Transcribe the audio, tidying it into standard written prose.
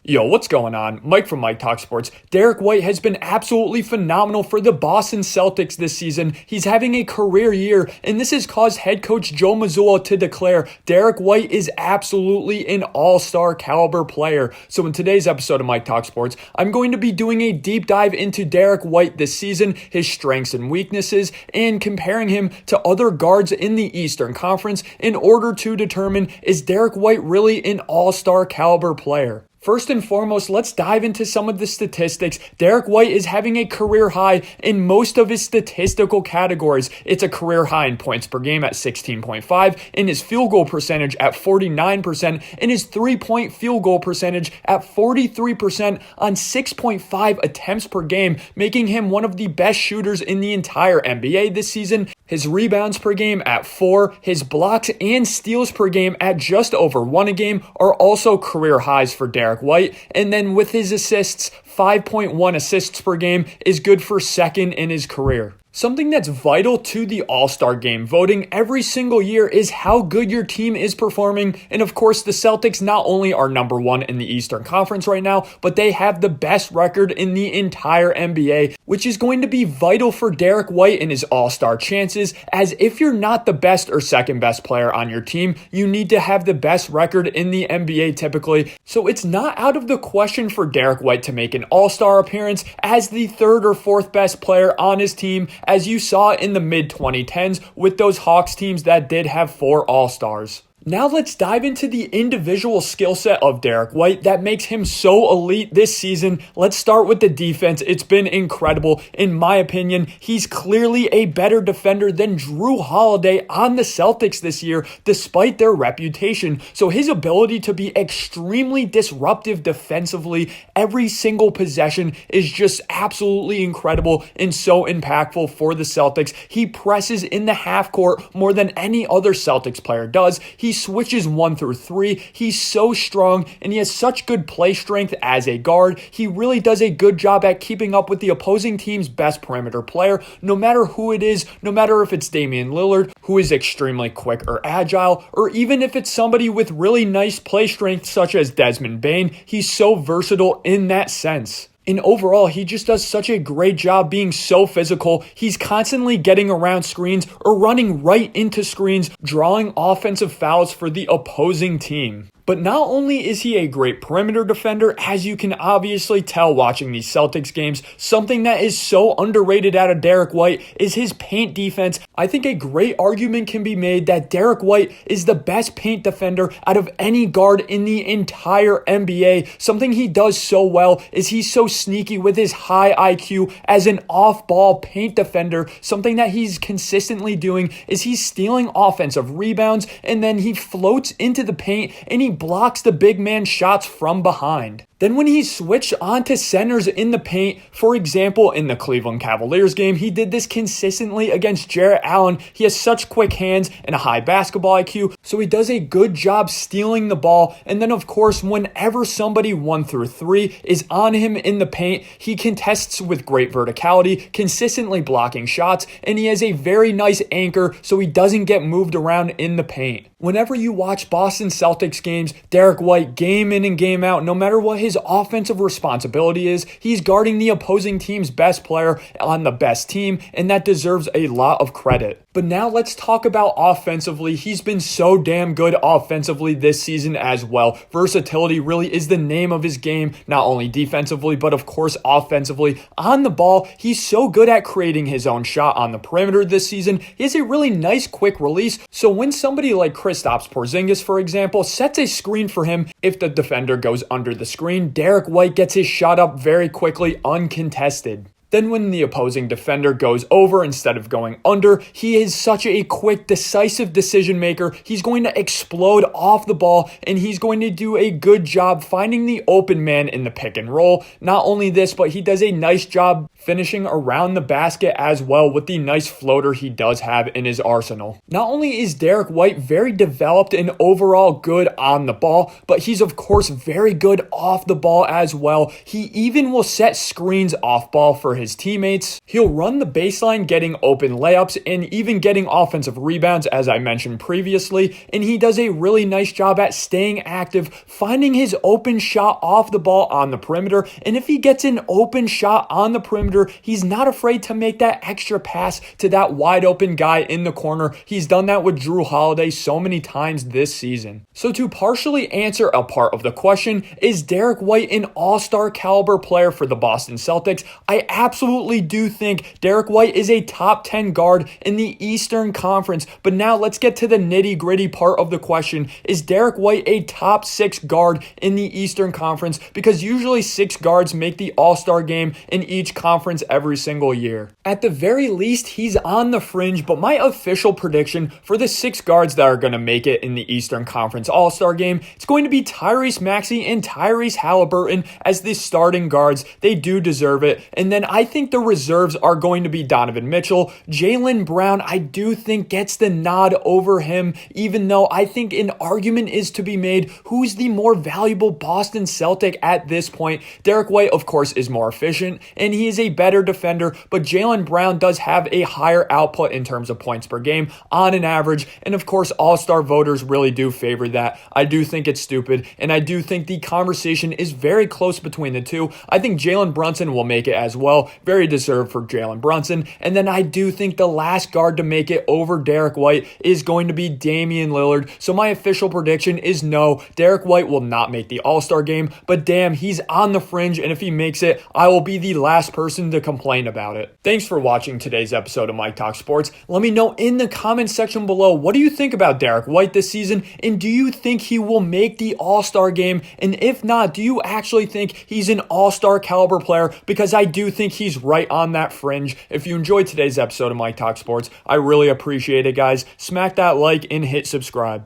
Yo, what's going on? Mike from Mike Talk Sports. Derrick White has been absolutely phenomenal for the Boston Celtics this season. He's having a career year, and this has caused head coach Joe Mazzulla to declare Derrick White is absolutely an all-star caliber player. So in today's episode of Mike Talk Sports, I'm going to be doing a deep dive into Derrick White this season, his strengths and weaknesses, and comparing him to other guards in the Eastern Conference in order to determine, is Derrick White really an all-star caliber player? First and foremost, let's dive into some of the statistics. Derrick White is having a career high in most of his statistical categories. It's a career high in points per game at 16.5, in his field goal percentage at 49%, in his three-point field goal percentage at 43% on 6.5 attempts per game, making him one of the best shooters in the entire NBA this season. His rebounds per game at 4, his blocks and steals per game at just over 1 a game are also career highs for Derrick White. And then with his assists, 5.1 assists per game is good for second in his career. Something that's vital to the All-Star Game voting every single year is how good your team is performing. And of course, the Celtics not only are number one in the Eastern Conference right now, but they have the best record in the entire NBA, which is going to be vital for Derrick White and his All-Star chances, as if you're not the best or second best player on your team, you need to have the best record in the NBA typically. So it's not out of the question for Derrick White to make an All-Star appearance as the third or fourth best player on his team, as you saw in the mid-2010s with those Hawks teams that did have 4 All-Stars. Now let's dive into the individual skill set of Derrick White that makes him so elite this season. Let's start with the defense. It's been incredible. In my opinion, he's clearly a better defender than Jrue Holiday on the Celtics this year, despite their reputation. So his ability to be extremely disruptive defensively every single possession is just absolutely incredible and so impactful for the Celtics. He presses in the half court more than any other Celtics player does. He switches 1 through 3. He's so strong and he has such good play strength as a guard. He really does a good job at keeping up with the opposing team's best perimeter player, no matter who it is, no matter if it's Damian Lillard, who is extremely quick or agile, or even if it's somebody with really nice play strength such as Desmond Bane. He's so versatile in that sense. And overall, he just does such a great job being so physical. He's constantly getting around screens or running right into screens, drawing offensive fouls for the opposing team. But not only is he a great perimeter defender, as you can obviously tell watching these Celtics games, something that is so underrated out of Derrick White is his paint defense. I think a great argument can be made that Derrick White is the best paint defender out of any guard in the entire NBA. Something he does so well is he's so sneaky with his high IQ as an off-ball paint defender. Something that he's consistently doing is he's stealing offensive rebounds and then he floats into the paint and he blocks the big man shots from behind. Then when he switched onto centers in the paint, for example, in the Cleveland Cavaliers game, he did this consistently against Jarrett Allen. He has such quick hands and a high basketball IQ, so he does a good job stealing the ball. And then, of course, whenever somebody 1 through 3 is on him in the paint, he contests with great verticality, consistently blocking shots, and he has a very nice anchor so he doesn't get moved around in the paint. Whenever you watch Boston Celtics games, Derrick White, game in and game out, no matter what his offensive responsibility is, he's guarding the opposing team's best player on the best team, and that deserves a lot of credit. But now let's talk about offensively. He's been so damn good offensively this season as well. Versatility really is the name of his game, not only defensively, but of course offensively. On the ball, he's so good at creating his own shot on the perimeter this season. He has a really nice quick release, so when somebody like Kristaps Porzingis, for example, sets a screen for him, if the defender goes under the screen, Derrick White gets his shot up very quickly, uncontested. Then when the opposing defender goes over instead of going under, he is such a quick, decisive decision maker. He's going to explode off the ball, and he's going to do a good job finding the open man in the pick and roll. Not only this, but he does a nice job finishing around the basket as well with the nice floater he does have in his arsenal. Not only is Derrick White very developed and overall good on the ball, but he's of course very good off the ball as well. He even will set screens off ball for his his teammates. He'll run the baseline, getting open layups and even getting offensive rebounds, as I mentioned previously. And he does a really nice job at staying active, finding his open shot off the ball on the perimeter. And if he gets an open shot on the perimeter, he's not afraid to make that extra pass to that wide open guy in the corner. He's done that with Drew Holiday so many times this season. So to partially answer a part of the question, is Derrick White an all-star caliber player for the Boston Celtics? I absolutely do think Derrick White is a top 10 guard in the Eastern Conference. But now let's get to the nitty-gritty part of the question. Is Derrick White a top 6 guard in the Eastern Conference? Because usually 6 guards make the all-star game in each conference every single year. At the very least, he's on the fringe, but my official prediction for the 6 guards that are going to make it in the Eastern Conference All-Star Game, it's going to be Tyrese Maxey and Tyrese Halliburton as the starting guards. They do deserve it. And then I think the reserves are going to be Donovan Mitchell. Jaylen Brown, I do think gets the nod over him, even though I think an argument is to be made who's the more valuable Boston Celtic at this point. Derrick White, of course, is more efficient and he is a better defender, but Jaylen Brown does have a higher output in terms of points per game on an average. And of course, all-star voters really do favor that. I do think it's stupid, and I do think the conversation is very close between the two. I think Jalen Brunson will make it as well. Very deserved for Jalen Brunson. And then I do think the last guard to make it over Derrick White is going to be Damian Lillard. So my official prediction is no, Derrick White will not make the All-Star game, but damn, he's on the fringe, and if he makes it, I will be the last person to complain about it. Thanks for watching today's episode of Mike Talk Sports. Let me know in the comments section below, what do you think about Derrick White this season, and do you think he will make the All-Star game? And if not, do you actually think he's an All-Star caliber player? Because I do think he's right on that fringe. If you enjoyed today's episode of Mike Talk Sports, I really appreciate it, guys. Smack that like and hit subscribe.